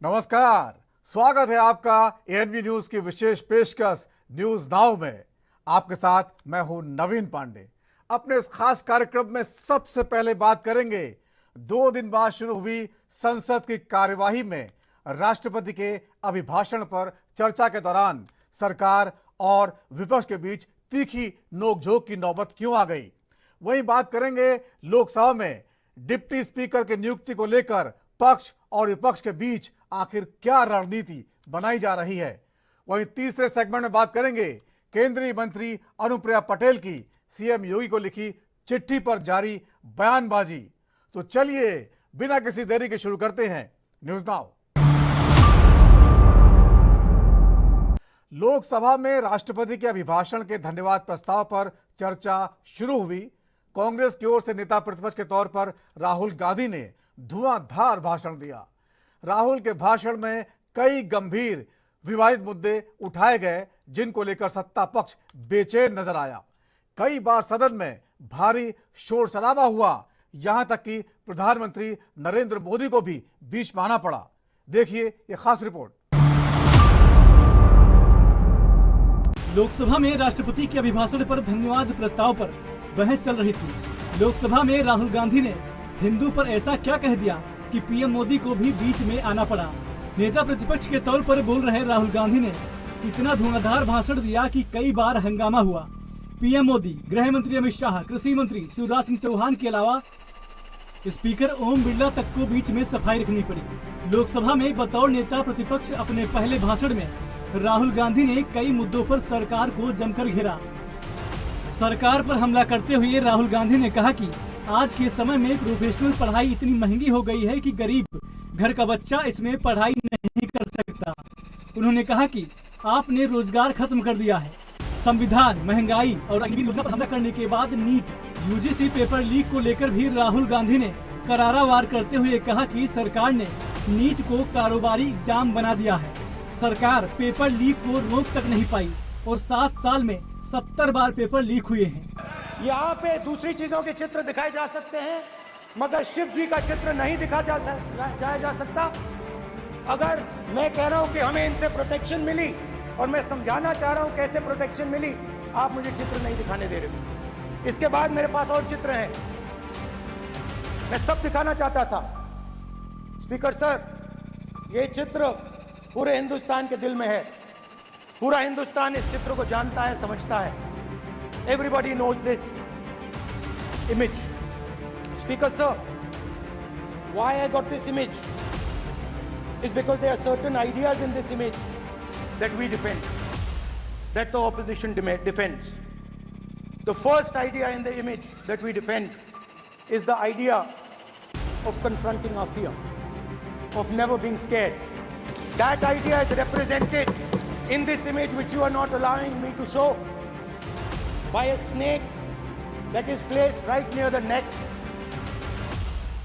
नमस्कार, स्वागत है आपका एएनबी न्यूज की विशेष पेशकश न्यूज नाउ में। आपके साथ मैं हूं नवीन पांडे। अपने इस खास कार्यक्रम में सबसे पहले बात करेंगे 2 दिन बाद शुरू हुई संसद की कार्यवाही में राष्ट्रपति के अभिभाषण पर चर्चा के दौरान सरकार और विपक्ष के बीच तीखी नोकझोंक की नौबत क्यों आ गई। वहीं बात करेंगे लोकसभा में डिप्टी स्पीकर की नियुक्ति को लेकर पक्ष और विपक्ष के बीच आखिर क्या रणनीति बनाई जा रही है। वहीं तीसरे सेगमेंट में बात करेंगे केंद्रीय मंत्री अनुप्रिया पटेल की सीएम योगी को लिखी चिट्ठी पर जारी बयानबाजी। तो चलिए बिना किसी देरी के शुरू करते हैं न्यूज नाउ। लोकसभा में राष्ट्रपति के अभिभाषण के धन्यवाद प्रस्ताव पर चर्चा शुरू हुई। कांग्रेस की ओर से नेता प्रतिपक्ष के तौर पर राहुल गांधी ने धुआंधार भाषण दिया। राहुल के भाषण में कई गंभीर विवादित मुद्दे उठाए गए, जिनको लेकर सत्ता पक्ष बेचैन नजर आया। कई बार सदन में भारी शोर शराबा हुआ, यहां तक कि प्रधानमंत्री नरेंद्र मोदी को भी बीच में आना पड़ा। देखिए ये खास रिपोर्ट। लोकसभा में राष्ट्रपति के अभिभाषण पर धन्यवाद प्रस्ताव पर बहस चल रही थी। लोकसभा में राहुल गांधी ने हिंदू पर ऐसा क्या कह दिया कि पीएम मोदी को भी बीच में आना पड़ा। नेता प्रतिपक्ष के तौर पर बोल रहे राहुल गांधी ने इतना धुआंधार भाषण दिया कि कई बार हंगामा हुआ। पीएम मोदी, गृह मंत्री अमित शाह, कृषि मंत्री शिवराज सिंह चौहान के अलावा स्पीकर ओम बिरला तक को बीच में सफाई रखनी पड़ी। लोकसभा में बतौर नेता प्रतिपक्ष अपने पहले भाषण में राहुल गांधी ने कई मुद्दों पर सरकार को जमकर घेरा। सरकार पर हमला करते हुए राहुल गांधी ने कहा कि आज के समय में प्रोफेशनल पढ़ाई इतनी महंगी हो गई है कि गरीब घर का बच्चा इसमें पढ़ाई नहीं कर सकता। उन्होंने कहा कि आपने रोजगार खत्म कर दिया है। संविधान, महंगाई और अग्नि योजना पर हमला करने के बाद नीट, यूजीसी पेपर लीक को लेकर भी राहुल गांधी ने करारा वार करते हुए कहा कि सरकार ने नीट को कारोबारी एग्जाम बना दिया है। सरकार पेपर लीक को रोक तक नहीं पाई और 7 साल में 70 बार पेपर लीक हुए हैं। यहाँ पे दूसरी चीजों के चित्र दिखाए जा सकते हैं, मगर शिव जी का चित्र नहीं जाया जा सकता। अगर मैं कह रहा हूं कि हमें इनसे प्रोटेक्शन मिली और मैं समझाना चाह रहा हूं कैसे प्रोटेक्शन मिली, आप मुझे चित्र नहीं दिखाने दे रहे। इसके बाद मेरे पास और चित्र हैं, मैं सब दिखाना चाहता था। स्पीकर सर, ये चित्र पूरे हिंदुस्तान के दिल में है। पूरा हिंदुस्तान इस चित्र को जानता है, समझता है। Everybody knows this image. Speaker sir, why I got this image is because there are certain ideas in this image that we defend, that the opposition defends. The first idea in the image that we defend is the idea of confronting our fear, of never being scared. That idea is represented in this image, which you are not allowing me to show, by a snake that is placed right near the neck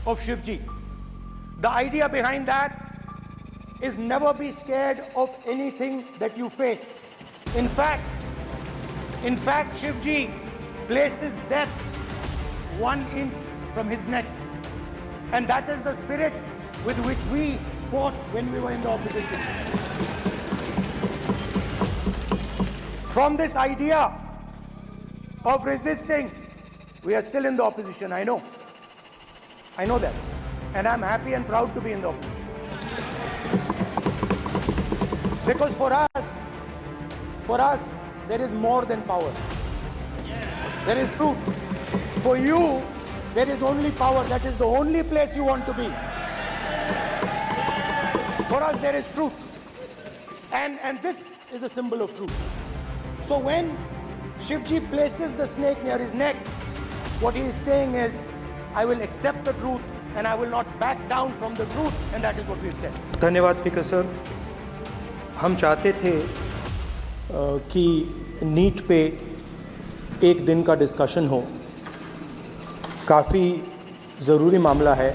of Shivji. The idea behind that is never be scared of anything that you face. In fact, Shivji places death 1 inch from his neck. And that is the spirit with which we fought when we were in the opposition. From this idea of resisting, we are still in the opposition. I know that, and I'm happy and proud to be in the opposition, because for us there is more than power. There is truth. For you there is only power. That is the only place you want to be. For us there is truth, and this is a symbol of truth. So when Shivji places the snake near his neck, what he is saying is, I will accept the truth and I will not back down from the truth, and that is what we have said. धन्यवाद speaker sir. हम चाहते थे कि NEET पे एक दिन का discussion हो। काफ़ी ज़रूरी मामला है।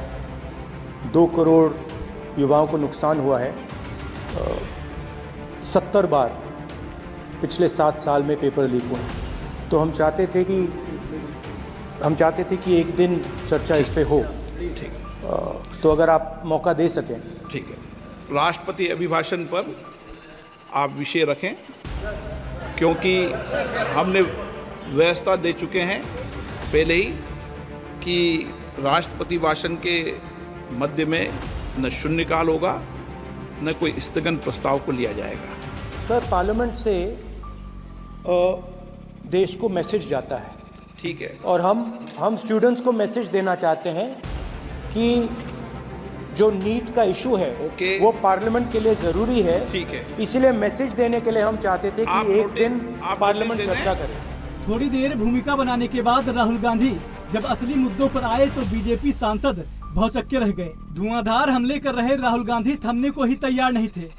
2 करोड़ युवाओं को नुकसान हुआ है। 70 बार पिछले 7 साल में पेपर लीक हुए। तो हम चाहते थे कि एक दिन चर्चा इस पे हो। तो अगर आप मौका दे सकें। ठीक है। राष्ट्रपति अभिभाषण पर आप विषय रखें, क्योंकि हमने व्यवस्था दे चुके हैं पहले ही कि राष्ट्रपति भाषण के मध्य में न शून्यकाल होगा न कोई स्थगन प्रस्ताव को लिया जाएगा। सर, पार्लियामेंट से देश को मैसेज जाता है, ठीक है, और हम स्टूडेंट्स को मैसेज देना चाहते हैं कि जो नीट का इशू है ओके। वो पार्लियामेंट के लिए जरूरी है, ठीक है। इसलिए मैसेज देने के लिए हम चाहते थे आप कि एक नोटिस- दिन आप पार्लियामेंट नोटिस दे चर्चा दें। करे। थोड़ी देर भूमिका बनाने के बाद राहुल गांधी जब असली मुद्दों पर आए तो बीजेपी सांसद भौचक्के रह गए। धुआंधार हमले कर रहे राहुल गांधी थमने को ही तैयार नहीं थे।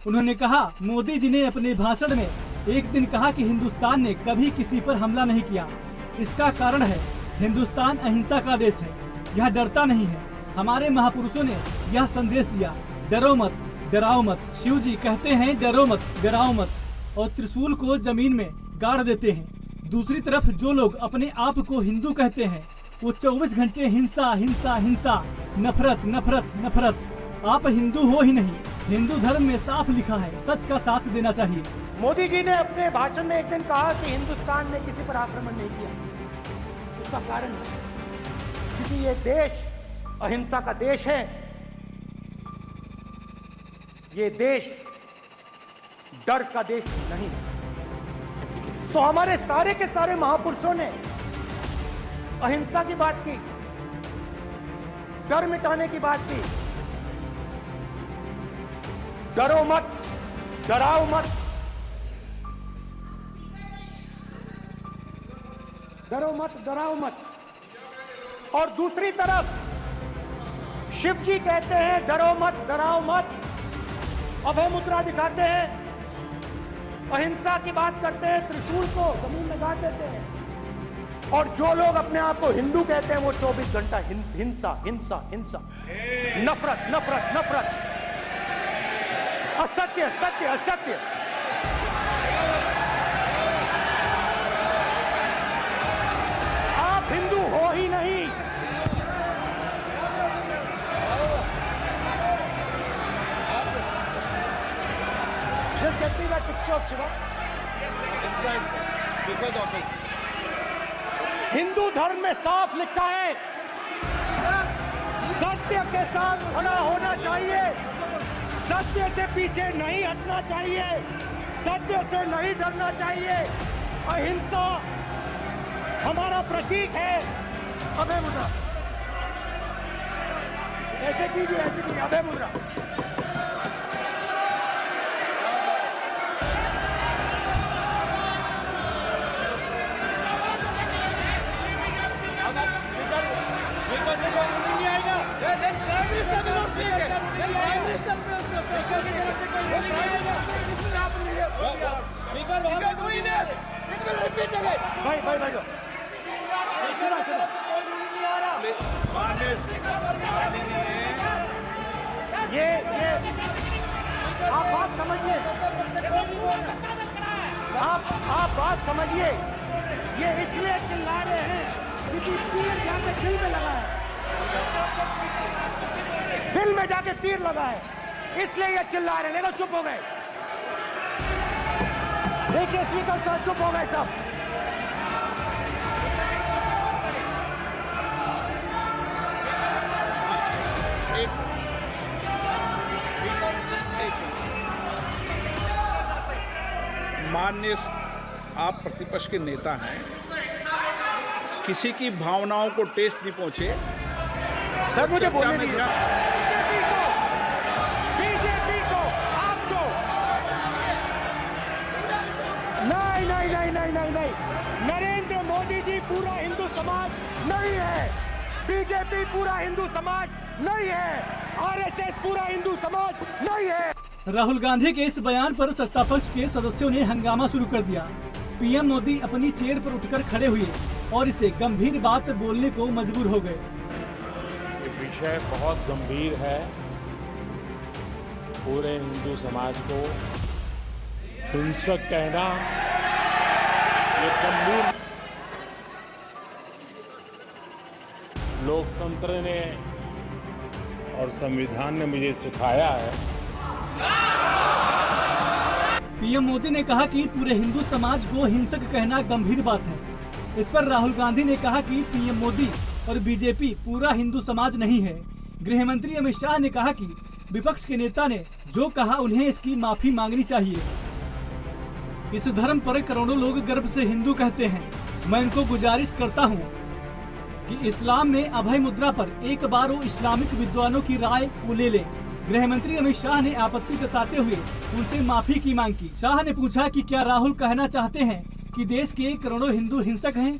उन्होंने कहा, मोदी जी ने अपने भाषण में एक दिन कहा कि हिंदुस्तान ने कभी किसी पर हमला नहीं किया। इसका कारण है हिंदुस्तान अहिंसा का देश है, यह डरता नहीं है। हमारे महापुरुषों ने यह संदेश दिया, डरो मत डराओ मत। शिव जी कहते हैं डरो मत डराओ मत, और त्रिशूल को जमीन में गाड़ देते हैं। दूसरी तरफ जो लोग अपने आप को हिंदू कहते हैं वो 24 घंटे हिंसा हिंसा हिंसा, नफरत नफरत नफरत। आप हिंदू हो ही नहीं, हिंदू धर्म में साफ लिखा है सच का साथ देना चाहिए। मोदी जी ने अपने भाषण में एक दिन कहा कि हिंदुस्तान ने किसी पर आक्रमण नहीं किया। उसका कारण है क्योंकि ये देश अहिंसा का देश है। ये देश डर का देश नहीं है। तो हमारे सारे के सारे महापुरुषों ने अहिंसा की बात की, डर मिटाने की बात की। डरो मत डराओ मत, डरो मत डराओ मत। और दूसरी तरफ शिव जी कहते हैं डरो मत डराओ मत, अभय मुद्रा दिखाते हैं, अहिंसा की बात करते हैं, त्रिशूल को जमीन में गाड़ देते हैं। और जो लोग अपने आप को हिंदू कहते हैं वो 24 घंटा हिंसा हिंसा हिंसा, नफरत नफरत नफरत, असत्य सत्य असत्य। आप हिंदू हो ही नहीं। Just get me that picture of Shiva. Hindu धर्म में साफ लिखा है, सत्य के साथ खड़ा होना चाहिए, सत्य से पीछे नहीं हटना चाहिए, सत्य से नहीं डरना चाहिए। अहिंसा हमारा प्रतीक है। अभय मुद्रा ऐसे कीजिए, अभय मुद्रा। भाई ये आप बात समझिए, आप बात समझिए। ये इसलिए चिल्ला रहे हैं क्योंकि तीर जाके दिल में लगा है, दिल में जाके तीर लगा है, इसलिए ये चिल्ला रहे हैं। देखो चुप हो गए, देखिए स्पीकर साहब चुप हो गए सब। माननीय आप प्रतिपक्ष के नेता हैं, किसी की भावनाओं को ठेस नहीं पहुंचे। सर मुझे चर्चा बोलने में दीजिए। ध्यान- बीजेपी को आप दो। नहीं नहीं नहीं नहीं नहीं नहीं, नरेंद्र मोदी जी पूरा हिंदू समाज नहीं है, बीजेपी पूरा हिंदू समाज नहीं है, आरएसएस पूरा हिंदू समाज नहीं है। राहुल गांधी के इस बयान पर सत्ता पक्ष के सदस्यों ने हंगामा शुरू कर दिया। पीएम मोदी अपनी चेयर पर उठकर खड़े हुए और इसे गंभीर बात बोलने को मजबूर हो गए। ये विषय बहुत गंभीर है, पूरे हिंदू समाज को हिंसक कहना ये गंभीर। लोकतंत्र ने और संविधान ने मुझे सिखाया है पीएम मोदी ने कहा कि पूरे हिंदू समाज को हिंसक कहना गंभीर बात है। इस पर राहुल गांधी ने कहा कि पीएम मोदी और बीजेपी पूरा हिंदू समाज नहीं है। गृह मंत्री अमित शाह ने कहा कि विपक्ष के नेता ने जो कहा उन्हें इसकी माफी मांगनी चाहिए। इस धर्म पर करोड़ों लोग गर्व से हिंदू कहते हैं। मैं इनको गुजारिश करता हूं कि इस्लाम में अभय मुद्रा पर एक बार वो इस्लामिक विद्वानों की राय को ले ले। गृह मंत्री अमित शाह ने आपत्ति जताते हुए उनसे माफी की मांग की। शाह ने पूछा कि क्या राहुल कहना चाहते हैं कि देश के करोड़ों हिंदू हिंसक हैं।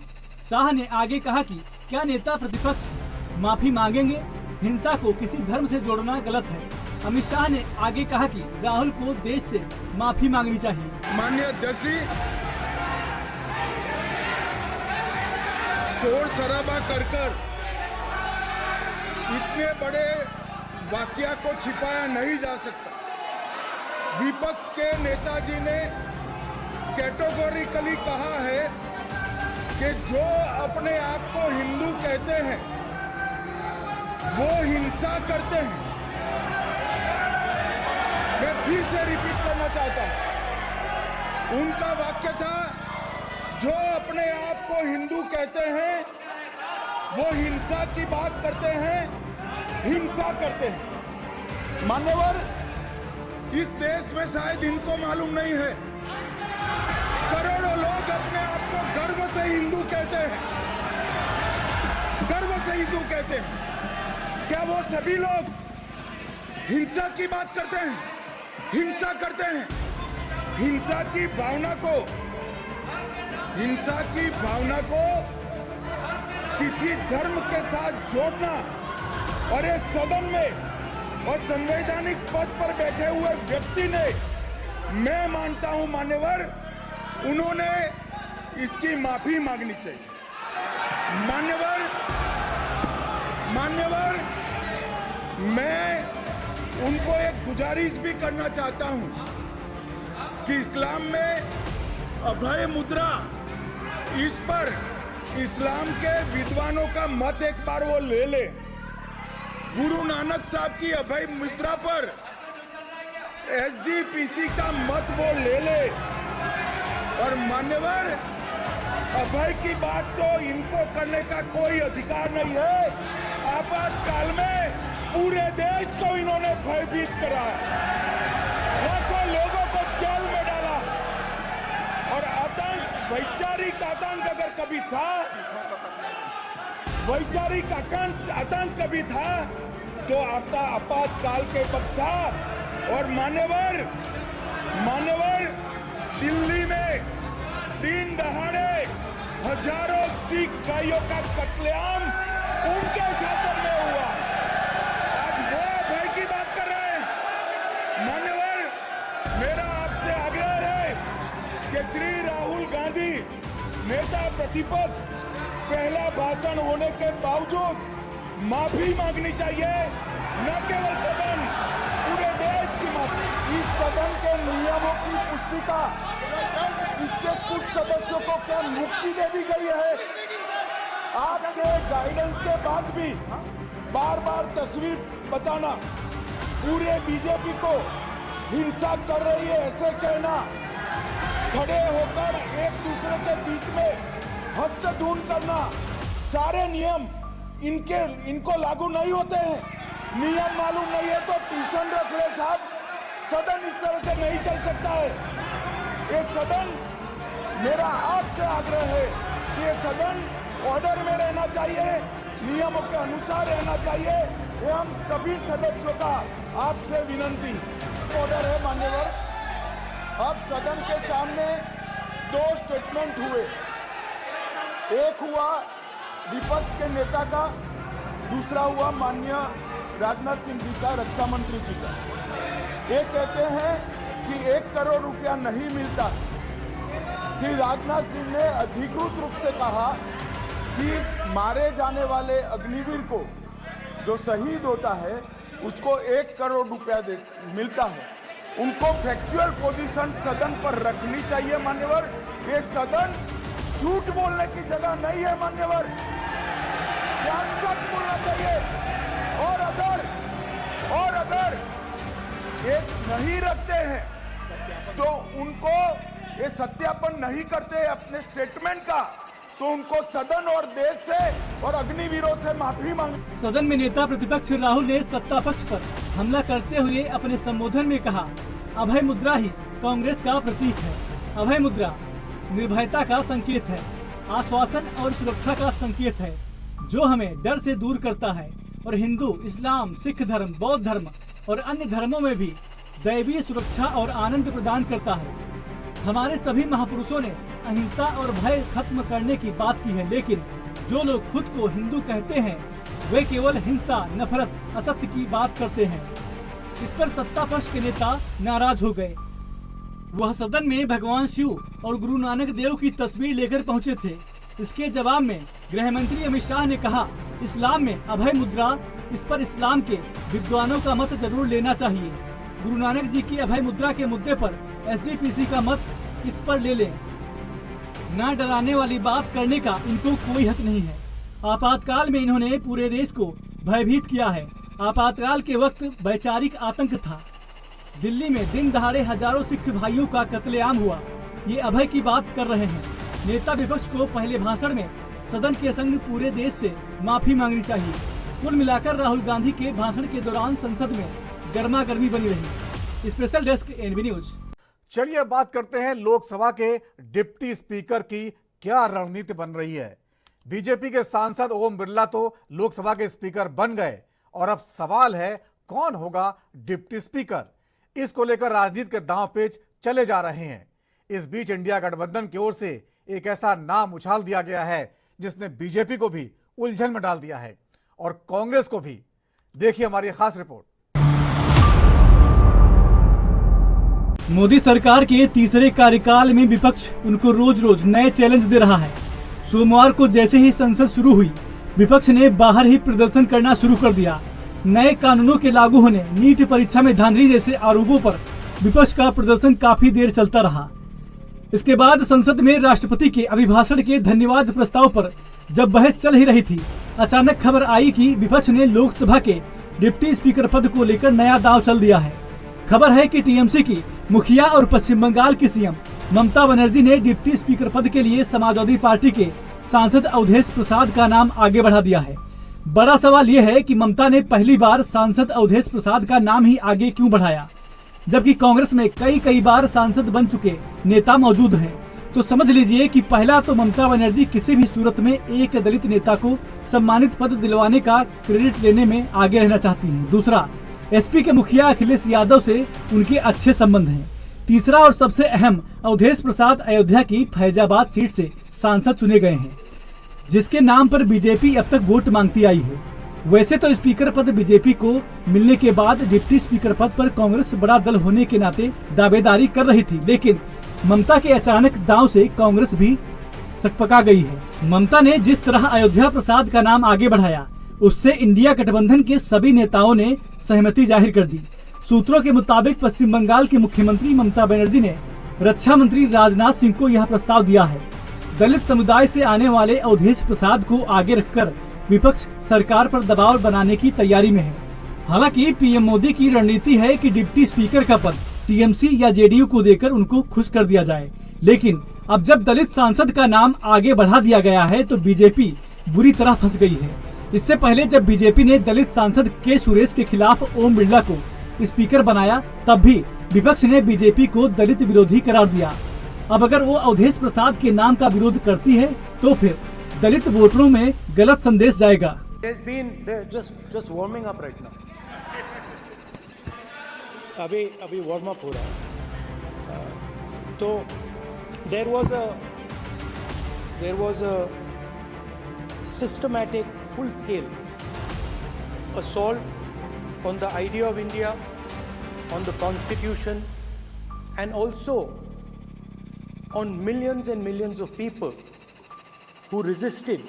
शाह ने आगे कहा कि क्या नेता प्रतिपक्ष माफी मांगेंगे? हिंसा को किसी धर्म से जोड़ना गलत है। अमित शाह ने आगे कहा कि राहुल को देश से माफी मांगनी चाहिए। माननीय अध्यक्ष जी, शोर शराबा कर इतने बड़े वाकया को छिपाया नहीं जा सकता। विपक्ष के नेताजी ने कैटेगोरिकली कहा है कि जो अपने आप को हिंदू कहते हैं वो हिंसा करते हैं। मैं फिर से रिपीट करना चाहता हूं, उनका वाक्य था जो अपने आप को हिंदू कहते हैं वो हिंसा की बात करते हैं, हिंसा करते हैं। मान्यवर, इस देश में शायद इनको मालूम नहीं है, करोड़ों लोग अपने आप को गर्व से हिंदू कहते हैं, गर्व से हिंदू कहते हैं। क्या वो सभी लोग हिंसा की बात करते हैं, हिंसा करते हैं? हिंसा की भावना को किसी धर्म के साथ जोड़ना और इस सदन में और संवैधानिक पद पर बैठे हुए व्यक्ति ने, मैं मानता हूं मान्यवर, उन्होंने इसकी माफी मांगनी चाहिए। मान्यवर, मैं उनको एक गुजारिश भी करना चाहता हूं कि इस्लाम में अभय मुद्रा, इस पर इस्लाम के विद्वानों का मत एक बार वो ले ले। गुरु नानक साहब की अभय मुद्रा पर SGPC का मत वो ले ले। और मान्यवर, अभय की बात तो इनको करने का कोई अधिकार नहीं है। आपातकाल में पूरे देश को इन्होंने भयभीत करा, लाखों लोगों को जेल में डाला। और आतंक, वैचारिक आतंक अगर कभी था, वैचारिक आतंक कभी था तो आपातकाल के वक्त था। और मान्यवर, दिल्ली में दिन दहाड़े हजारों सिख भाइयों का कत्लेआम उनके शासन में हुआ। आज वो भय की बात कर रहे हैं। मान्यवर, मेरा आपसे आग्रह है कि श्री राहुल गांधी, नेता प्रतिपक्ष, पहला भाषण होने के बावजूद माफी मांगनी चाहिए, न केवल सदन, पूरे देश की माफी। इस सदन के नियमों की पुस्तिका, इससे कुछ सदस्यों को क्या मुक्ति दे दी गई है? आपके गाइडेंस के बाद भी बार बार तस्वीर बताना, पूरे बीजेपी को हिंसा कर रही है ऐसे कहना, खड़े होकर एक दूसरे के बीच में हस्तधून करना, सारे नियम इनको लागू नहीं होते हैं। नियम मालूम नहीं है तो ट्यूशन रख ले साहब। सदन इस तरह से नहीं चल सकता है। ये सदन, मेरा आपसे आग्रह है कि ये सदन ऑर्डर में रहना चाहिए, नियमों के अनुसार रहना चाहिए। ये हम सभी सदस्यों का आपसे विनंती। ऑर्डर है मान्यवर। अब सदन के सामने दो स्टेटमेंट हुए, एक हुआ विपक्ष के नेता का, दूसरा हुआ माननीय राजनाथ सिंह जी का, रक्षा मंत्री जी का। ये कहते हैं कि 1 करोड़ रुपया नहीं मिलता। श्री राजनाथ सिंह ने अधिकृत रूप से कहा कि मारे जाने वाले अग्निवीर को जो शहीद होता है उसको 1 करोड़ रुपया मिलता है। उनको फैक्चुअल पोजीशन सदन पर रखनी चाहिए मान्यवर। ये सदन झूठ बोलने की जगह नहीं है मान्यवर, यहाँ सच बोलना चाहिए। और अगर एक नहीं रखते हैं तो उनको ये सत्यापन नहीं करते अपने स्टेटमेंट का, तो उनको सदन और देश से और अग्निवीरों से माफी मांग। सदन में नेता प्रतिपक्ष राहुल ने सत्ता पक्ष पर हमला करते हुए अपने संबोधन में कहा, अभय मुद्रा ही कांग्रेस का प्रतीक है। अभय मुद्रा निर्भयता का संकेत है, आश्वासन और सुरक्षा का संकेत है, जो हमें डर से दूर करता है और हिंदू, इस्लाम, सिख धर्म, बौद्ध धर्म और अन्य धर्मों में भी दैवीय सुरक्षा और आनंद प्रदान करता है। हमारे सभी महापुरुषों ने अहिंसा और भय खत्म करने की बात की है, लेकिन जो लोग खुद को हिंदू कहते हैं वे केवल हिंसा, नफरत, असत्य की बात करते हैं। इस पर सत्ता पक्ष के नेता नाराज हो गए। वह सदन में भगवान शिव और गुरु नानक देव की तस्वीर लेकर पहुंचे थे। इसके जवाब में गृह मंत्री अमित शाह ने कहा, इस्लाम में अभय मुद्रा, इस पर इस्लाम के विद्वानों का मत जरूर लेना चाहिए। गुरु नानक जी की अभय मुद्रा के मुद्दे पर SGPC का मत इस पर ले लें। ना डराने वाली बात करने का इनको कोई हक नहीं है। आपातकाल में इन्होंने पूरे देश को भयभीत किया है। आपातकाल के वक्त वैचारिक आतंक था। दिल्ली में दिन दहाड़े हजारों सिख भाइयों का कत्लेआम हुआ। ये अभय की बात कर रहे हैं। नेता विपक्ष को पहले भाषण में सदन के संग पूरे देश से माफी मांगनी चाहिए। कुल मिलाकर राहुल गांधी के भाषण के दौरान संसद में गर्मा गर्मी बनी रही। Special desk NV news. चलिए बात करते हैं लोकसभा के डिप्टी स्पीकर की क्या रणनीति बन रही है। बीजेपी के सांसद ओम बिरला तो लोकसभा के स्पीकर बन गए और अब सवाल है कौन होगा डिप्टी स्पीकर। इसको लेकर राजनीति के दांव पेच चले जा रहे हैं। इस बीच इंडिया गठबंधन की ओर से एक ऐसा नाम उछाल दिया गया है जिसने बीजेपी को भी उलझन में डाल दिया है और कांग्रेस को भी। देखिए हमारी खास रिपोर्ट। मोदी सरकार के तीसरे कार्यकाल में विपक्ष उनको रोज रोज नए चैलेंज दे रहा है। सोमवार को जैसे ही संसद शुरू हुई, विपक्ष ने बाहर ही प्रदर्शन करना शुरू कर दिया। नए कानूनों के लागू होने, नीट परीक्षा में धांधली जैसे आरोपों पर विपक्ष का प्रदर्शन काफी देर चलता रहा। इसके बाद संसद में राष्ट्रपति के अभिभाषण के धन्यवाद प्रस्ताव पर जब बहस चल ही रही थी, अचानक खबर आई कि विपक्ष ने लोकसभा के डिप्टी स्पीकर पद को लेकर नया दांव चल दिया है। खबर है कि टीएमसी की मुखिया और पश्चिम बंगाल की सीएम ममता बनर्जी ने डिप्टी स्पीकर पद के लिए समाजवादी पार्टी के सांसद अवधेश प्रसाद का नाम आगे बढ़ा दिया है। बड़ा सवाल यह है कि ममता ने पहली बार सांसद अवधेश प्रसाद का नाम ही आगे क्यों बढ़ाया, जबकि कांग्रेस में कई बार सांसद बन चुके नेता मौजूद हैं। तो समझ लीजिए कि पहला तो ममता बनर्जी किसी भी सूरत में एक दलित नेता को सम्मानित पद दिलवाने का क्रेडिट लेने में आगे रहना चाहती हैं। दूसरा, एसपी के मुखिया अखिलेश यादव से उनके अच्छे संबंध हैं। तीसरा और सबसे अहम, अवधेश प्रसाद अयोध्या की फैजाबाद सीट से सांसद चुने गए हैं, जिसके नाम पर बीजेपी अब तक वोट मांगती आई है। वैसे तो स्पीकर पद बीजेपी को मिलने के बाद डिप्टी स्पीकर पद पर कांग्रेस बड़ा दल होने के नाते दावेदारी कर रही थी, लेकिन ममता के अचानक दांव से कांग्रेस भी सकपका गई है। ममता ने जिस तरह अयोध्या प्रसाद का नाम आगे बढ़ाया, उससे इंडिया गठबंधन के सभी नेताओं ने सहमति जाहिर कर दी। सूत्रों के मुताबिक पश्चिम बंगाल की मुख्यमंत्री ममता बनर्जी ने रक्षा मंत्री राजनाथ सिंह को यह प्रस्ताव दिया है। दलित समुदाय से आने वाले अवधेश प्रसाद को आगे रखकर विपक्ष सरकार पर दबाव बनाने की तैयारी में है। हालांकि पीएम मोदी की रणनीति है कि डिप्टी स्पीकर का पद टीएमसी या जेडीयू को देकर उनको खुश कर दिया जाए, लेकिन अब जब दलित सांसद का नाम आगे बढ़ा दिया गया है तो बीजेपी बुरी तरह फंस गई है। इससे पहले जब बीजेपी ने दलित सांसद के सुरेश के खिलाफ ओम बिरला को स्पीकर बनाया, तब भी विपक्ष ने बीजेपी को दलित विरोधी करार दिया। अब अगर वो अवधेश प्रसाद के नाम का विरोध करती है तो फिर दलित वोटरों में गलत संदेश जाएगा। अभी वार्म अप हो रहा है। तो there was a systematic full scale assault on the idea of India, on the constitution, and also on millions and millions of people who resisted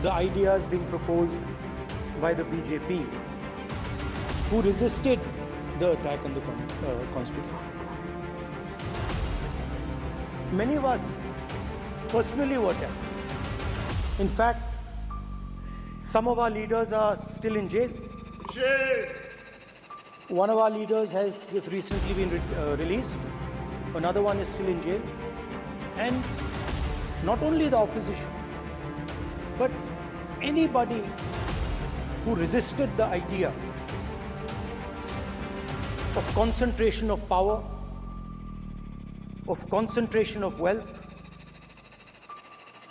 the ideas being proposed by the BJP, who resisted the attack on the constitution. Many of us personally were attacked. In fact, some of our leaders are still in jail. One of our leaders has recently been released. Another one is still in jail. And not only the opposition, but anybody who resisted the idea of concentration of power, of concentration of wealth,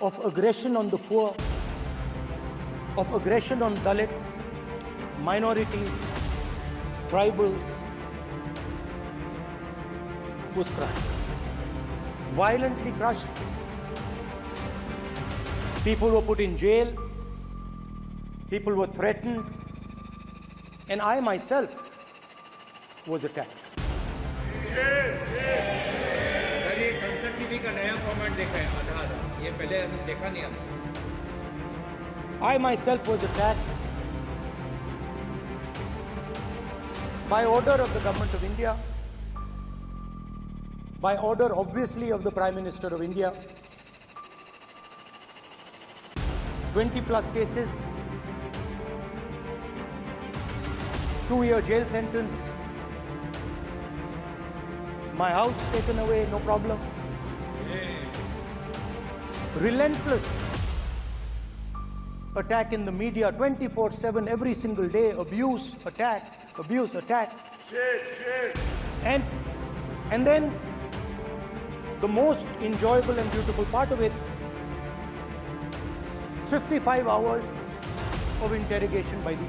of aggression on the poor, of aggression on Dalits, minorities, tribals, was crushed. Violently crushed. People were put in jail. People were threatened. And I myself was attacked. Sir ये संसद TV का नया format देखा है आधा आधा, ये पहले हमने देखा नहीं हमने। I myself was attacked by order of the government of India, by order obviously of the Prime Minister of India. 20 plus cases, 2-year jail sentence, my house taken away, no problem. Relentless attack in the media, 24/7, every single day, abuse, attack, abuse, attack. And then the most enjoyable and beautiful part of it, 55 hours of interrogation by the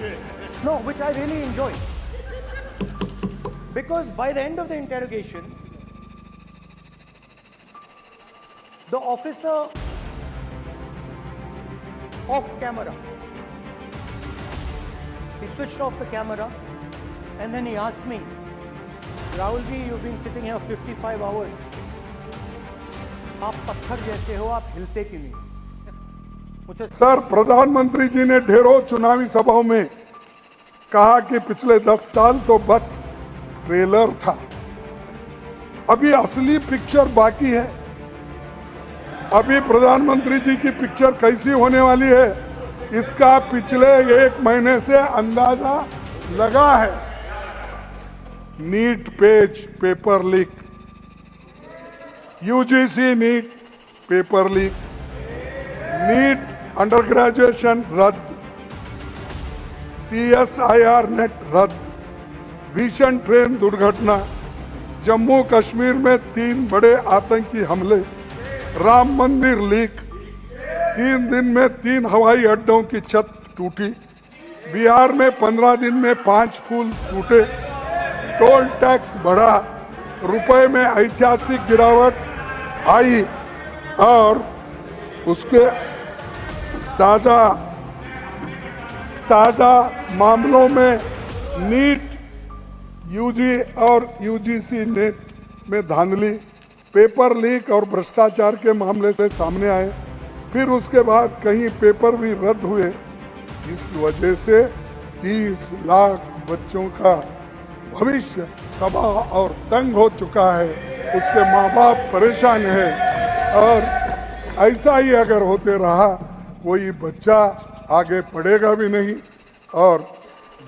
ED. No, which I really enjoyed. Because by the end of the interrogation, the officer off camera, he switched off the camera and then he asked me, Rahul ji, you've been sitting here 55 hours. आप पत्थर जैसे हो, आप हिलते क्यों नहीं? मुझे sir, प्रधानमंत्री जी ने ढेरों चुनावी सभाओं में कहा कि पिछले 10 साल तो बस ट्रेलर था, अभी असली पिक्चर बाकी है। अभी प्रधानमंत्री जी की पिक्चर कैसी होने वाली है, इसका पिछले 1 महीने से अंदाजा लगा है। NEET PG paper leak, UGC NEET paper leak, NEET under graduation रद्द, CSIR नेट रद्द, भीषण ट्रेन दुर्घटना, जम्मू कश्मीर में 3 बड़े आतंकी हमले, राम मंदिर लीक, 3 दिन में 3 हवाई अड्डों की छत टूटी, बिहार में 15 दिन में 5 पुल टूटे, टोल टैक्स बढ़ा, रुपए में ऐतिहासिक गिरावट आई और उसके ताजा मामलों में नीट यूजी और यूजीसी नेट में धांधली, पेपर लीक और भ्रष्टाचार के मामले से सामने आए। फिर उसके बाद कहीं पेपर भी रद्द हुए। इस वजह से 30 लाख बच्चों का भविष्य तबाह और तंग हो चुका है, उसके माँ बाप परेशान है और ऐसा ही अगर होते रहा कोई बच्चा आगे पढ़ेगा भी नहीं। और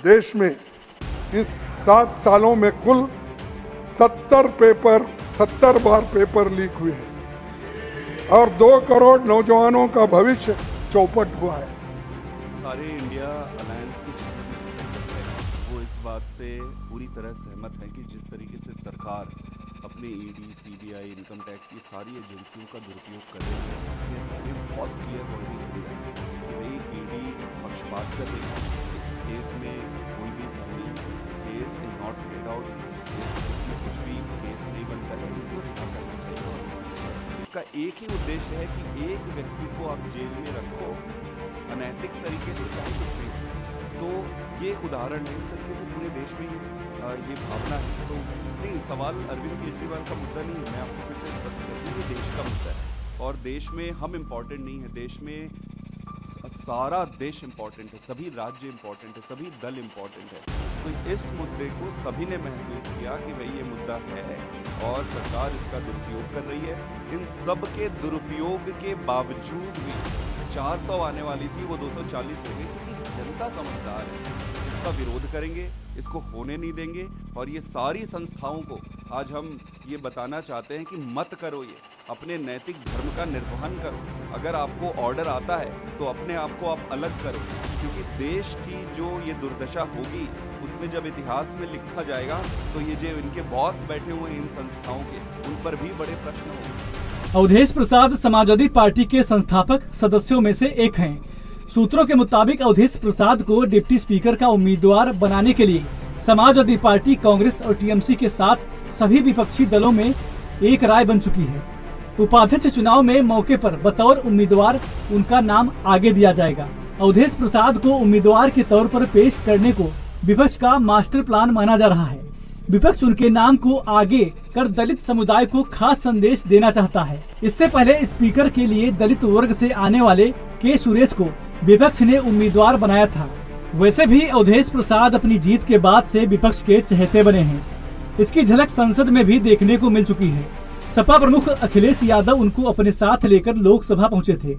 देश में इस 7 सालों में कुल 70 बार पेपर लीक हुए हैं और 2 करोड़ नौजवानों का भविष्य चौपट हुआ है। सारे इंडिया अलायंस की वो इस बात से पूरी तरह सहमत है कि जिस तरीके से सरकार अपने ईडी, सीबीआई, इनकम टैक्स की सारी एजेंसियों का दुरुपयोग कर रही है, ये बहुत क्लियर वर्डिंग हुई है कि भाई ईडी पक्षपात कर रही है। इस केस में कोई भी case is not get out, इसमें कुछ भी केस नहीं बनता है, इनको रिहा करना चाहिए। और इसका एक ही उद्देश्य है कि एक व्यक्ति को आप जेल में रखो अनैतिक तरीके से, चाहे कुछ भी। तो ये एक उदाहरण है, इस तरीके से पूरे देश में ये भावना है। तो नहीं, सवाल अरविंद केजरीवाल का मुद्दा नहीं है, मैं आपको फिर से स्पष्ट कर दूँ, ये देश का मुद्दा है और देश में हम इम्पोर्टेंट नहीं है, देश में सारा देश इम्पोर्टेंट है, सभी राज्य इम्पोर्टेंट है, सभी दल इम्पोर्टेंट है। तो इस मुद्दे को सभी ने महसूस किया कि भाई ये मुद्दा है और सरकार इसका दुरुपयोग कर रही है। इन सब के दुरुपयोग के बावजूद भी 400 आने वाली थी, वो 240 हो गई, क्योंकि जनता समझदार है। इसका विरोध करेंगे, इसको होने नहीं देंगे। और ये सारी संस्थाओं को आज हम ये बताना चाहते हैं कि मत करो, ये अपने नैतिक धर्म का निर्वहन करो। अगर आपको ऑर्डर आता है तो अपने आप को आप अलग करो, क्योंकि देश की जो ये दुर्दशा होगी उसमें जब इतिहास में लिखा जाएगा तो ये जो इनके बॉस बैठे हुए हैं इन संस्थाओं के, उन पर भी बड़े प्रश्न होंगे। अवधेश प्रसाद समाजवादी पार्टी के संस्थापक सदस्यों में से एक हैं। सूत्रों के मुताबिक अवधेश प्रसाद को डिप्टी स्पीकर का उम्मीदवार बनाने के लिए समाजवादी पार्टी, कांग्रेस और टीएमसी के साथ सभी विपक्षी दलों में एक राय बन चुकी है। उपाध्यक्ष चुनाव में मौके पर बतौर उम्मीदवार उनका नाम आगे दिया जाएगा। अवधेश प्रसाद को उम्मीदवार के तौर पर पेश करने को विपक्ष का मास्टर प्लान माना जा रहा है। विपक्ष उनके नाम को आगे कर दलित समुदाय को खास संदेश देना चाहता है। इससे पहले स्पीकर के लिए दलित वर्ग से आने वाले के सुरेश को विपक्ष ने उम्मीदवार बनाया था। वैसे भी अवधेश प्रसाद अपनी जीत के बाद से विपक्ष के चहेते बने हैं। इसकी झलक संसद में भी देखने को मिल चुकी है। सपा प्रमुख अखिलेश यादव उनको अपने साथ लेकर लोकसभा पहुंचे थे,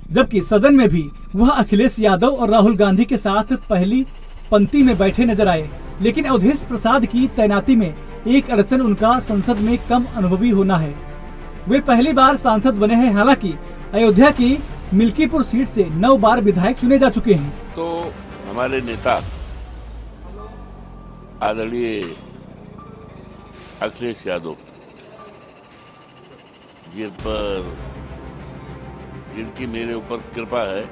जबकि सदन में भी वह अखिलेश यादव और राहुल गांधी के साथ पहली पंक्ति में बैठे नजर आए। लेकिन अवधेश प्रसाद की तैनाती में एक अड़चन उनका संसद में कम अनुभवी होना है। वे पहली बार सांसद बने हैं। हालांकि अयोध्या की मिल्कीपुर सीट से 9 बार विधायक चुने जा चुके हैं। तो हमारे नेता आदरणीय अखिलेश यादव जिनकी मेरे ऊपर कृपा है,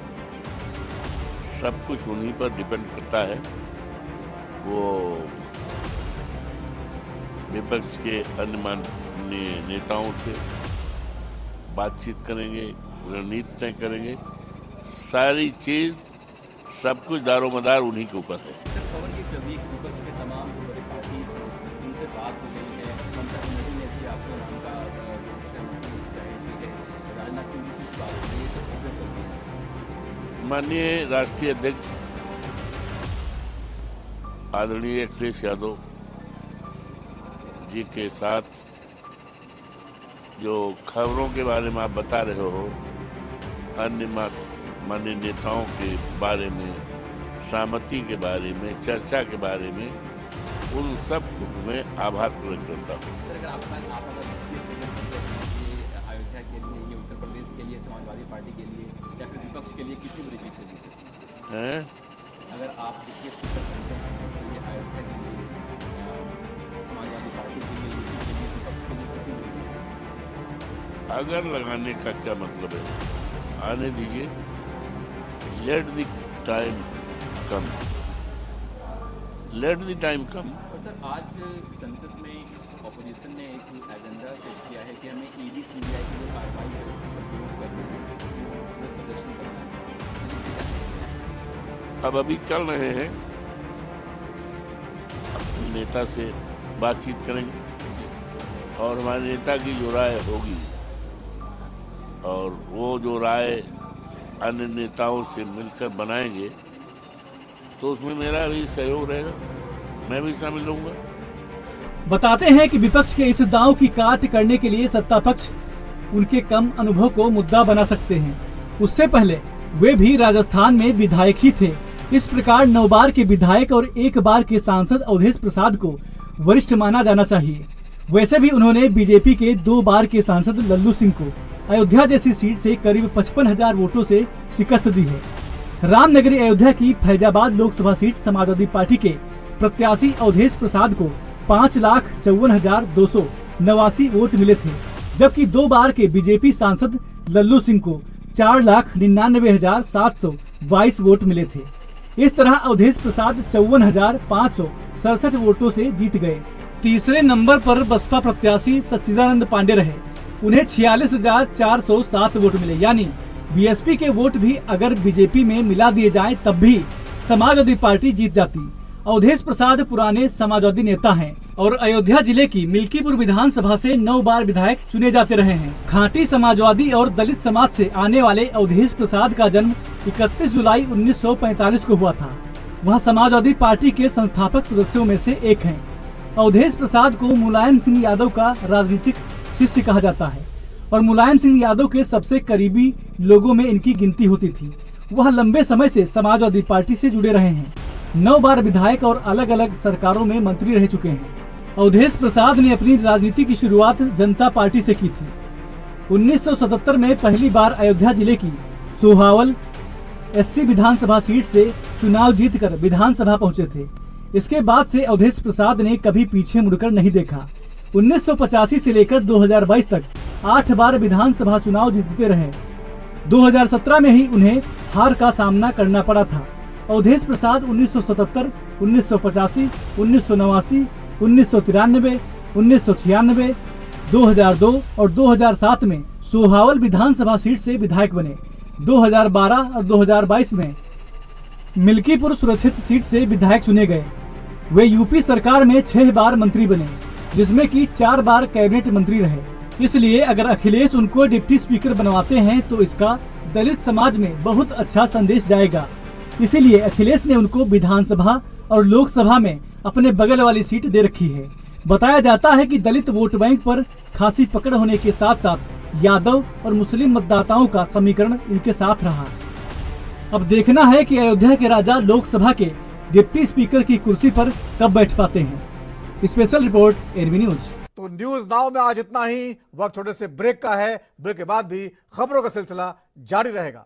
सब कुछ उन्हीं पर डिपेंड करता है। वो विपक्ष के अन्य माननीय नेताओं से बातचीत करेंगे, रणनीति तय करेंगे, सारी चीज सब कुछ दारोमदार उन्हीं के ऊपर है। खबर ये चल रही है कि विपक्ष के तमाम जो बड़े पार्टी उनसे बात हो गई है। ममता बनर्जी ने भी आपको नाम का जाहिर की है, राजनाथ सिंह जी से बात हो रही है, सब खबरें चल रही है। माननीय राष्ट्रीय अध्यक्ष आदरणीय अखिलेश यादव जी के साथ जो खबरों के बारे में आप बता रहे हो, अन्य माननीय नेताओं के बारे में, सहमति के बारे में, चर्चा के बारे में, उन सब को मैं आभार प्रकट करता हूँ। अयोध्या के लिए, ये उत्तर प्रदेश के लिए, समाजवादी पार्टी के लिए या फिर विपक्ष के लिए कितनी बड़ी जीत होगी? अगर आप देखिए स्पीकर बनते हैं तो ये अयोध्या के लिए, समाजवादी पार्टी के लिए, यूपी के लिए, विपक्ष के लिए कितनी बड़ी जीत? अगर लगाने का क्या मतलब है, आने दीजिए, let the time come, let the time come. और सर, आज संसद में ऑपोजिशन ने एक एजेंडा सेट किया है कि हमें ईडी सीबीआई की जो कार्रवाई है उसके ऊपर विरोध करना है, वो प्रदर्शन करना है। अब अभी चल रहे हैं, अपने नेता से बातचीत करेंगे और हमारे नेता की जो राय होगी और वो जो राय अन्य नेताओं से मिलकर बनाएंगे तो उसमें मेरा भी सहयोग रहेगा, मैं भी शामिल रहूंगा। बताते हैं कि विपक्ष के इस दांव की काट करने के लिए सत्ता पक्ष उनके कम अनुभव को मुद्दा बना सकते हैं। उससे पहले वे भी राजस्थान में विधायक ही थे। इस प्रकार 9 बार के विधायक और 1 बार के सांसद अवधेश प्रसाद को वरिष्ठ माना जाना चाहिए। वैसे भी उन्होंने बीजेपी के 2 बार के सांसद लल्लू सिंह को अयोध्या जैसी सीट से करीब 55,000 वोटों से शिकस्त दी है। रामनगरी अयोध्या की फैजाबाद लोकसभा सीट समाजवादी पार्टी के प्रत्याशी अवधेश प्रसाद को 5,54,289 वोट मिले थे, जबकि 2 बार के बीजेपी सांसद लल्लू सिंह को 4,99,722 वोट मिले थे। इस तरह अवधेश प्रसाद 54,567 वोटों से जीत गए। तीसरे नंबर पर बसपा प्रत्याशी सच्चिदानंद पांडे रहे, उन्हें 46,407 वोट मिले। यानी बीएसपी के वोट भी अगर बीजेपी में मिला दिए जाएं तब भी समाजवादी पार्टी जीत जाती। अवधेश प्रसाद पुराने समाजवादी नेता हैं और अयोध्या जिले की मिल्कीपुर विधानसभा से 9 बार विधायक चुने जाते रहे हैं। खांटी समाजवादी और दलित समाज से आने वाले अवधेश प्रसाद का जन्म 31 जुलाई 1945 को हुआ था। वह समाजवादी पार्टी के संस्थापक सदस्यों में से एक हैं। अवधेश प्रसाद को मुलायम सिंह यादव का राजनीतिक शिष्य कहा जाता है और मुलायम सिंह यादव के सबसे करीबी लोगों में इनकी गिनती होती थी। वह लंबे समय से समाजवादी पार्टी से जुड़े रहे हैं। 9 बार विधायक और अलग अलग सरकारों में मंत्री रह चुके हैं। अवधेश प्रसाद ने अपनी राजनीति की शुरुआत जनता पार्टी से की थी। 1977 में पहली बार अयोध्या जिले की सोहावल एससी विधानसभा सीट से चुनाव जीतकर विधानसभा पहुंचे थे। इसके बाद से अवधेश प्रसाद ने कभी पीछे मुड़कर नहीं देखा। 1985 से लेकर 2022 तक 8 बार विधानसभा चुनाव जीतते रहे। 2017 में ही उन्हें हार का सामना करना पड़ा था। अवधेश प्रसाद 1977, 1985, 1989, 1993, 1996, 2002 और 2007 में सोहावल विधानसभा सीट से विधायक बने। 2012 और 2022 में मिल्कीपुर सुरक्षित सीट से विधायक चुने गए। वे यूपी सरकार में 6 बार मंत्री बने, जिसमें कि 4 बार कैबिनेट मंत्री रहे। इसलिए अगर अखिलेश उनको डिप्टी स्पीकर बनवाते हैं तो इसका दलित समाज में बहुत अच्छा संदेश जाएगा। इसीलिए अखिलेश ने उनको विधानसभा और लोकसभा में अपने बगल वाली सीट दे रखी है। बताया जाता है कि दलित वोट बैंक पर खासी पकड़ होने के साथ साथ यादव और मुस्लिम मतदाताओं का समीकरण इनके साथ रहा। अब देखना है कि अयोध्या के राजा लोकसभा के डिप्टी स्पीकर की कुर्सी पर कब बैठ पाते हैं। Special report NV news. तो न्यूज नाउ में आज इतना ही। वक्त छोटे से ब्रेक का है। ब्रेक के बाद भी खबरों का सिलसिला जारी रहेगा।